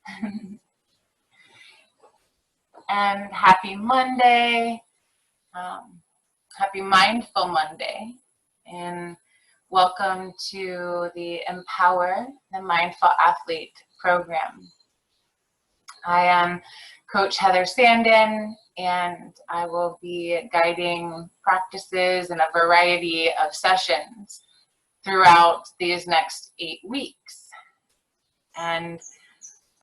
And happy Monday. Happy Mindful Monday. And welcome to the Empower the Mindful Athlete program. I am Coach Heather Sandin, and I will be guiding practices in a variety of sessions throughout these next 8 weeks. And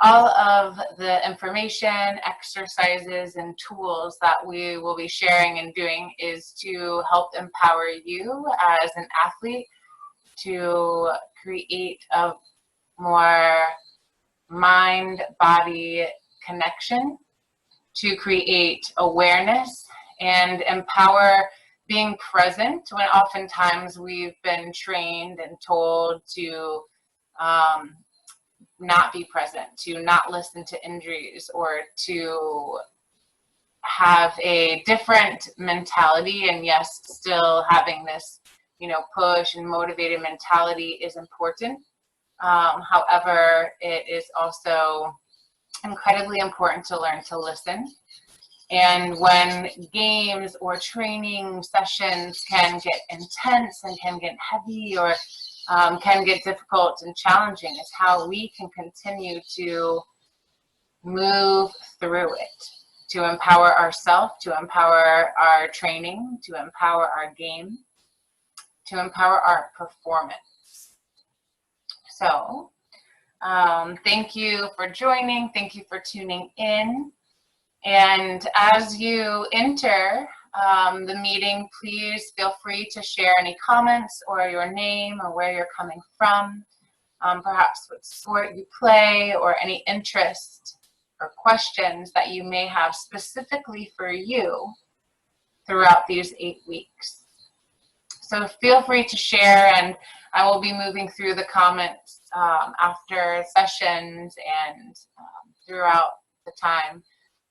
all of the information, exercises, and tools that we will be sharing and doing is to help empower you as an athlete to create a more mind-body connection, to create awareness and empower being present when oftentimes we've been trained and told to not be present, to not listen to injuries, or to have a different mentality. And yes, still having this, push and motivated mentality is important. However, it is also incredibly important to learn to listen. And when games or training sessions can get intense and can get heavy or can get difficult and challenging, is how we can continue to move through it, to empower ourselves, to empower our training, to empower our game, to empower our performance. So thank you for joining. Thank you for tuning in. And as you enter the meeting, please feel free to share any comments or your name or where you're coming from, perhaps what sport you play, or any interest or questions that you may have specifically for you throughout these 8 weeks. So feel free to share, and I will be moving through the comments after sessions and throughout the time.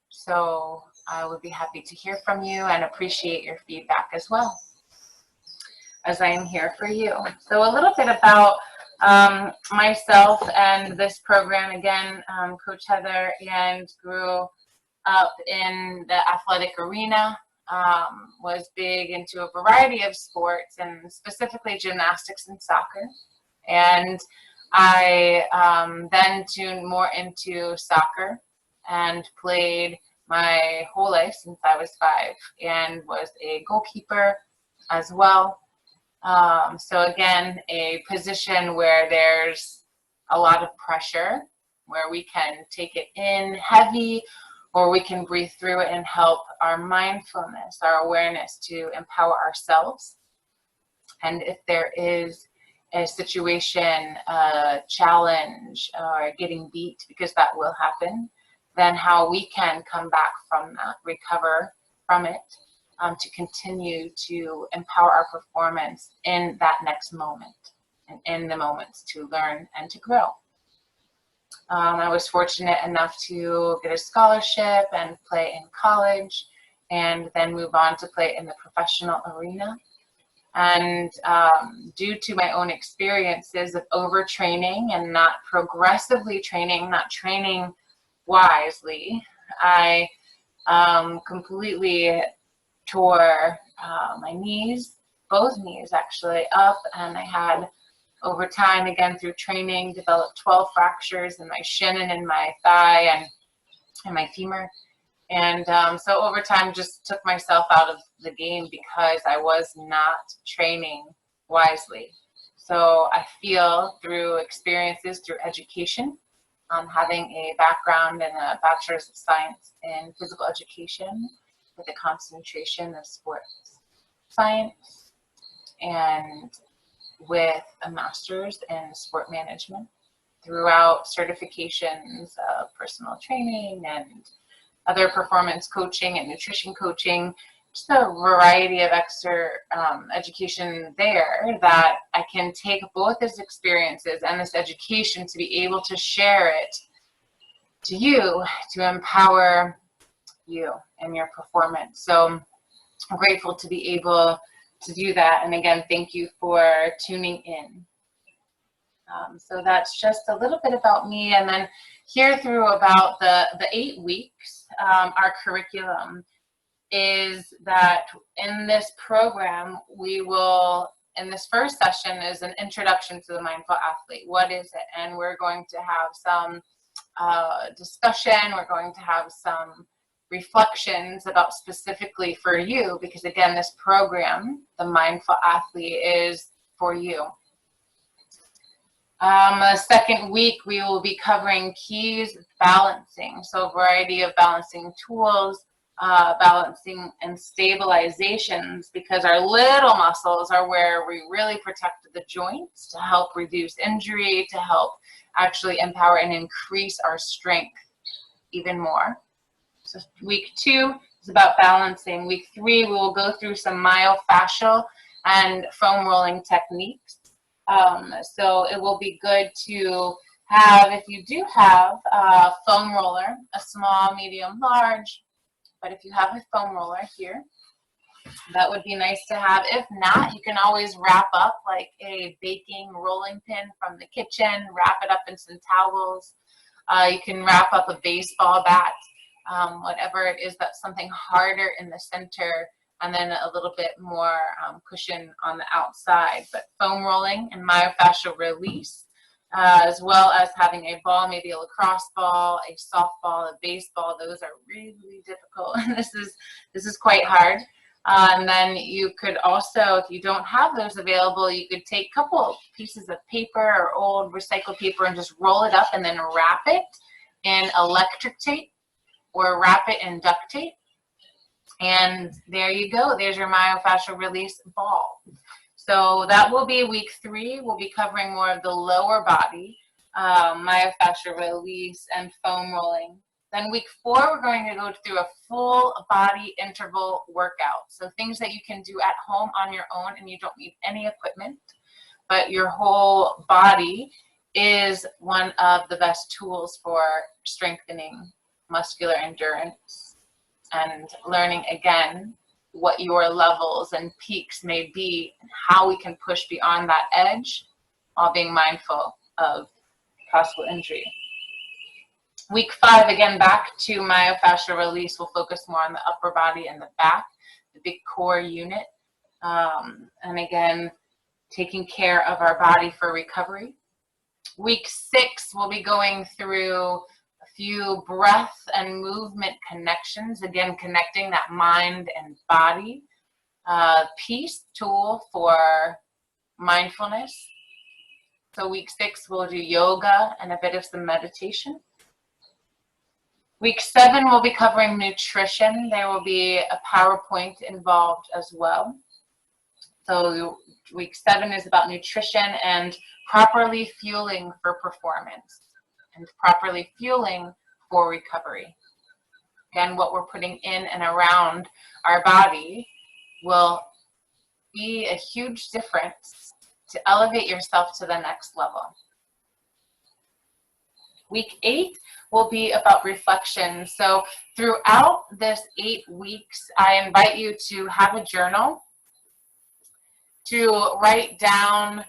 So I would be happy to hear from you and appreciate your feedback as well, as I am here for you. So a little bit about myself and this program. Again, Coach Heather, and grew up in the athletic arena, was big into a variety of sports, and specifically gymnastics and soccer. And I then tuned more into soccer and played my whole life since I was 5, and was a goalkeeper as well. So again, a position where there's a lot of pressure, where we can take it in heavy, or we can breathe through it and help our mindfulness, our awareness to empower ourselves. And if there is a situation, a challenge, or getting beat, because that will happen, then how we can come back from that, recover from it, to continue to empower our performance in that next moment, and in the moments to learn and to grow. I was fortunate enough to get a scholarship and play in college, and then move on to play in the professional arena. And due to my own experiences of overtraining and not progressively training, not training wisely, I completely tore my knees, both knees actually, up, and I had, over time, again through training, developed 12 fractures in my shin and in my thigh and my femur. And so over time, just took myself out of the game because I was not training wisely. So I feel through experiences, through education, having a background in a bachelor's of science in physical education with a concentration of sports science, and with a master's in sport management, throughout certifications of personal training and other performance coaching and nutrition coaching, just a variety of education there, that I can take both these experiences and this education to be able to share it to you, to empower you and your performance. So I'm grateful to be able to do that. And again, thank you for tuning in. So that's just a little bit about me. And then here through about the 8 weeks, our curriculum is that in this program, we will, in this first session is an introduction to the mindful athlete. What is it? And we're going to have some discussion. We're going to have some reflections about specifically for you, because again, this program, the mindful athlete, is for you. The second week, we will be covering keys balancing. So a variety of balancing tools, balancing and stabilizations, because our little muscles are where we really protect the joints to help reduce injury, to help actually empower and increase our strength even more. So week 2 is about balancing. Week 3, we will go through some myofascial and foam rolling techniques. So it will be good to have, if you do have a foam roller, a small, medium, large, but if you have a foam roller here, that would be nice to have. If not, you can always wrap up like a baking rolling pin from the kitchen, wrap it up in some towels. You can wrap up a baseball bat, whatever it is, that's something harder in the center, and then a little bit more cushion on the outside. But foam rolling and myofascial release, as well as having a ball, maybe a lacrosse ball, a softball, a baseball, those are really, really difficult. This is quite hard. And then you could also, if you don't have those available, you could take a couple pieces of paper or old recycled paper and just roll it up and then wrap it in electric tape or wrap it in duct tape. And there you go. There's your myofascial release ball. So that will be week 3. We'll be covering more of the lower body, myofascial release and foam rolling. Then week 4, we're going to go through a full body interval workout. So things that you can do at home on your own, and you don't need any equipment, but your whole body is one of the best tools for strengthening muscular endurance and learning again what your levels and peaks may be and how we can push beyond that edge while being mindful of possible injury. Week 5, again, back to myofascial release. We'll focus more on the upper body and the back, the big core unit. And again, taking care of our body for recovery. Week 6, we'll be going through a few breath and movement connections, again, connecting that mind and body. Peace tool for mindfulness. So week 6, we'll do yoga and a bit of some meditation. Week 7, we'll be covering nutrition. There will be a PowerPoint involved as well. So week 7 is about nutrition and properly fueling for performance and properly fueling for recovery. Again, what we're putting in and around our body will be a huge difference to elevate yourself to the next level. Week 8 will be about reflection. So throughout this 8 weeks, I invite you to have a journal, to write down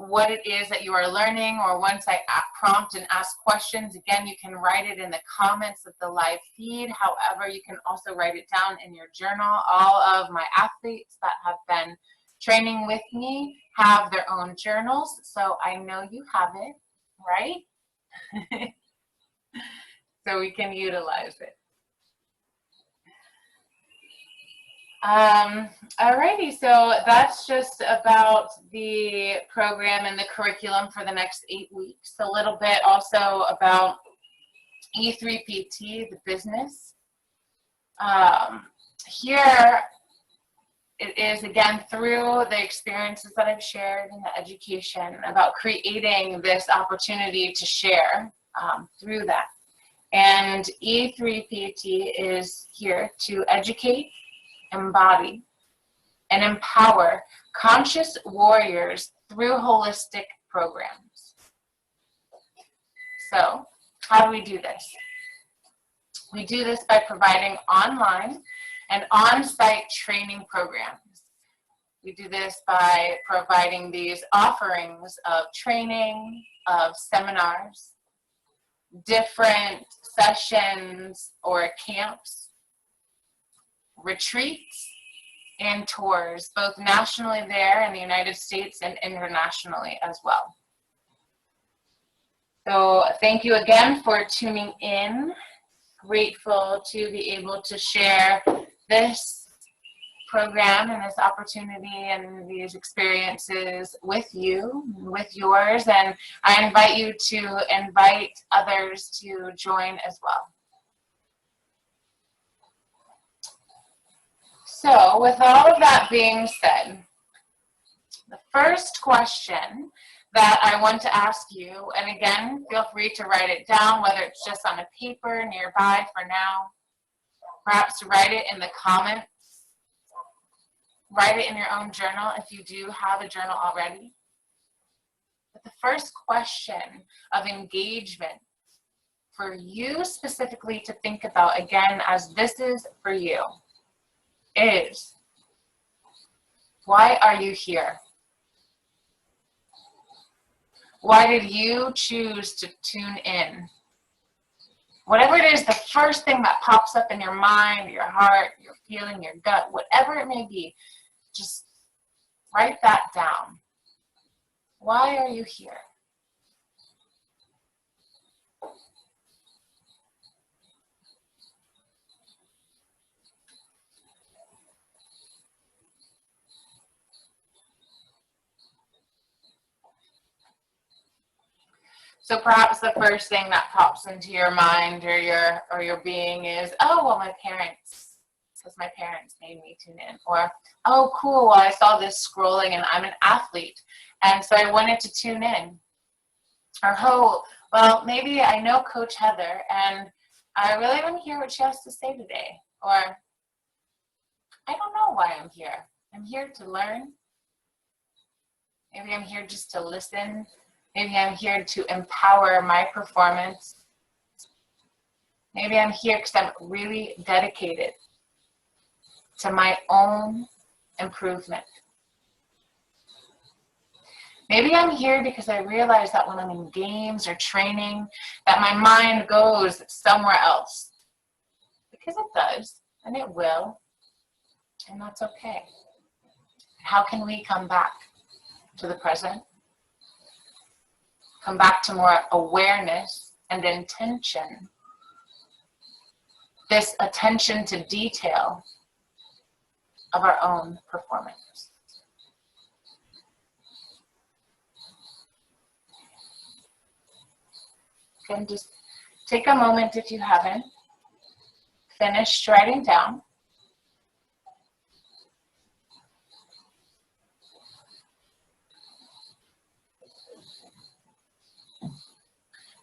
what it is that you are learning, or once I prompt and ask questions, again, you can write it in the comments of the live feed. However, you can also write it down in your journal. All of my athletes that have been training with me have their own journals, so I know you have it, right? So we can utilize it. Alrighty, so that's just about the program and the curriculum for the next 8 weeks. A little bit also about E3PT, the business. Here it is, again, through the experiences that I've shared in the education, about creating this opportunity to share through that. And E3PT is here to educate, embody, and empower conscious warriors through holistic programs. So, how do we do this? We do this by providing online and on-site training programs. We do this by providing these offerings of training, of seminars, different sessions or camps, retreats, and tours, both nationally there in the United States and internationally as well. So thank you again for tuning in. Grateful to be able to share this program and this opportunity and these experiences with you, with yours, and I invite you to invite others to join as well. So with all of that being said, the first question that I want to ask you, and again, feel free to write it down, whether it's just on a paper nearby for now, perhaps write it in the comments, write it in your own journal if you do have a journal already. But the first question of engagement for you specifically to think about, again, as this is for you, is, why are you here? Why did you choose to tune in? Whatever it is, the first thing that pops up in your mind, your heart, your feeling, your gut, whatever it may be, just write that down. Why are you here? So perhaps the first thing that pops into your mind or your being is, oh, well, my parents, because my parents made me tune in. Or, oh, cool, well, I saw this scrolling and I'm an athlete, and so I wanted to tune in. Or, oh, well, maybe I know Coach Heather and I really want to hear what she has to say today. Or, I don't know why I'm here. I'm here to learn. Maybe I'm here just to listen. Maybe I'm here to empower my performance. Maybe I'm here because I'm really dedicated to my own improvement. Maybe I'm here because I realize that when I'm in games or training, that my mind goes somewhere else. Because it does, and it will, and that's okay. How can we come back to the present? Come back to more awareness and intention. This attention to detail of our own performance. You can just take a moment if you haven't finished writing down.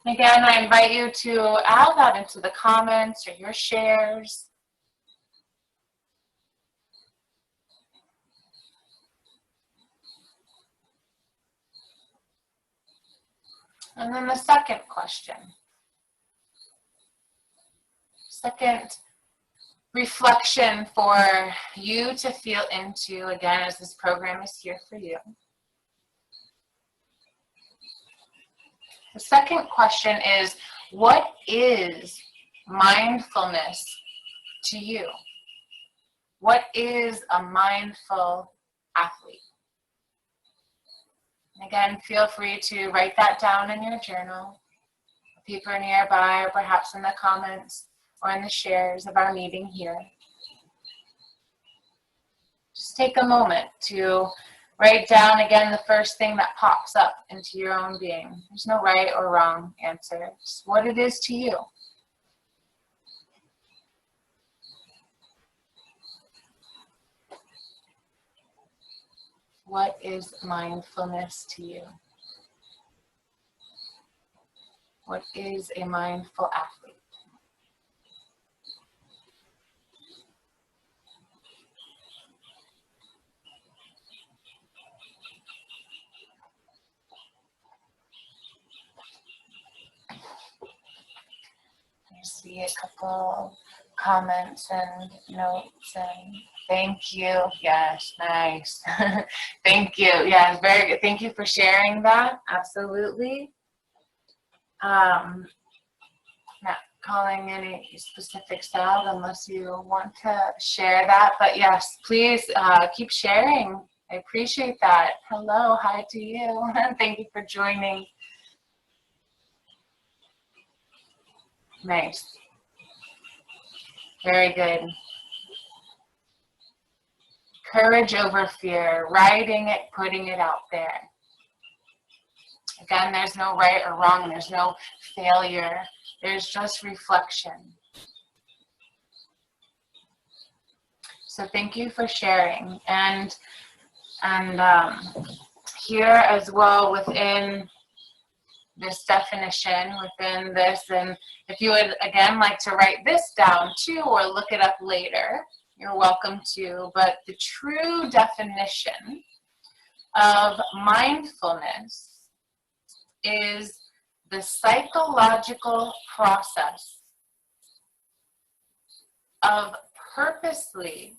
Again, I invite you to add that into the comments or your shares. And then the second question. Second reflection for you to feel into, again, as this program is here for you. The second question is, what is mindfulness to you? What is a mindful athlete? Again, feel free to write that down in your journal, a paper nearby, or perhaps in the comments or in the shares of our meeting here. Just take a moment to write down again the first thing that pops up into your own being. There's no right or wrong answer. It's what it is to you. What is mindfulness to you? What is a mindful athlete? I see a couple comments and notes, and thank you. Yes, nice. Thank you. Yeah, very good. Thank you for sharing that. Absolutely. Not calling any specifics out unless you want to share that, but yes, please keep sharing. I appreciate that. Hello, hi to you. Thank you for joining. Nice. Very good. Courage over fear, writing it, putting it out there. Again, there's no right or wrong, there's no failure, there's just reflection. So thank you for sharing. And here as well within this definition, within this, and if you would again like to write this down too or look it up later, you're welcome to, but the true definition of mindfulness is the psychological process of purposely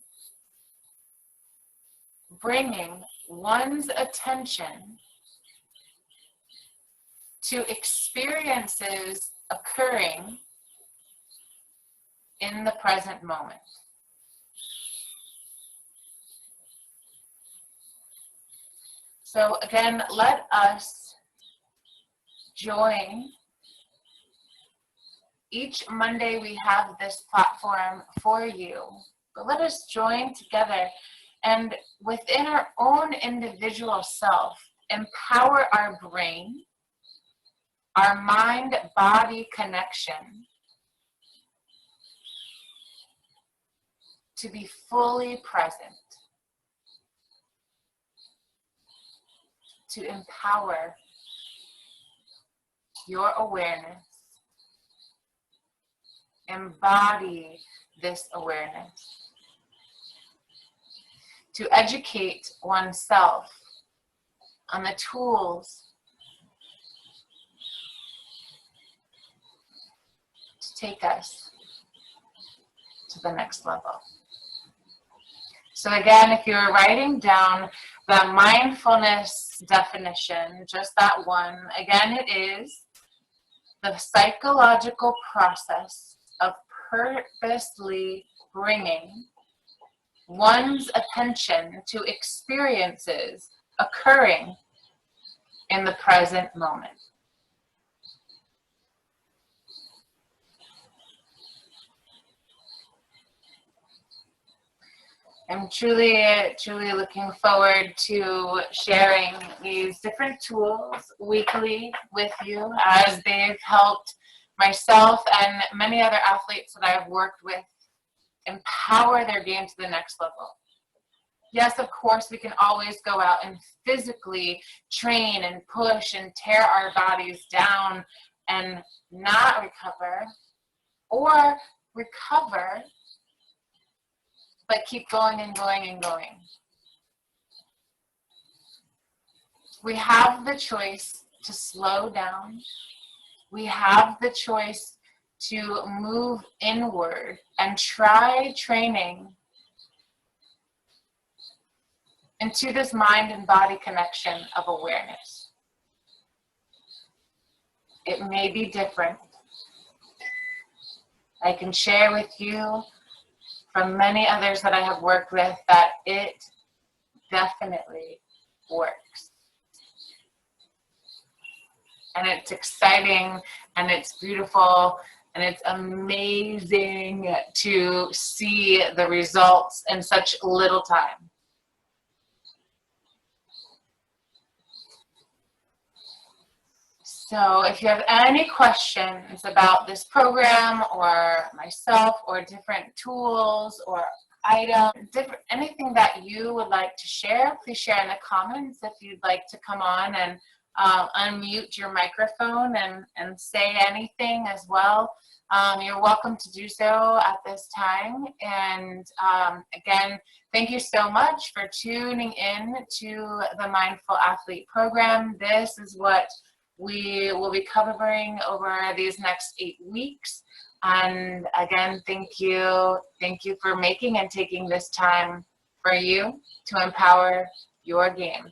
bringing one's attention to experiences occurring in the present moment. So again, let us join. Each Monday we have this platform for you, but let us join together and within our own individual self, empower our brain, our mind-body connection to be fully present, to empower your awareness, embody this awareness, to educate oneself on the tools to take us to the next level. So again, if you're writing down the mindfulness definition, just that one, again, it is the psychological process of purposely bringing one's attention to experiences occurring in the present moment. I'm truly looking forward to sharing these different tools weekly with you as they've helped myself and many other athletes that I've worked with empower their game to the next level. Yes, of course, we can always go out and physically train and push and tear our bodies down and not recover, or recover but keep going and going and going. We have the choice to slow down. We have the choice to move inward and try training into this mind and body connection of awareness. It may be different. I can share with you from many others that I have worked with that it definitely works. And it's exciting and it's beautiful and it's amazing to see the results in such little time. So if you have any questions about this program or myself or different tools or items, anything that you would like to share, please share in the comments. If you'd like to come on and unmute your microphone and say anything as well, you're welcome to do so at this time. And again, thank you so much for tuning in to the Mindful Athlete program. This is what we will be covering over these next 8 weeks. And again, thank you. Thank you for making and taking this time for you to empower your game.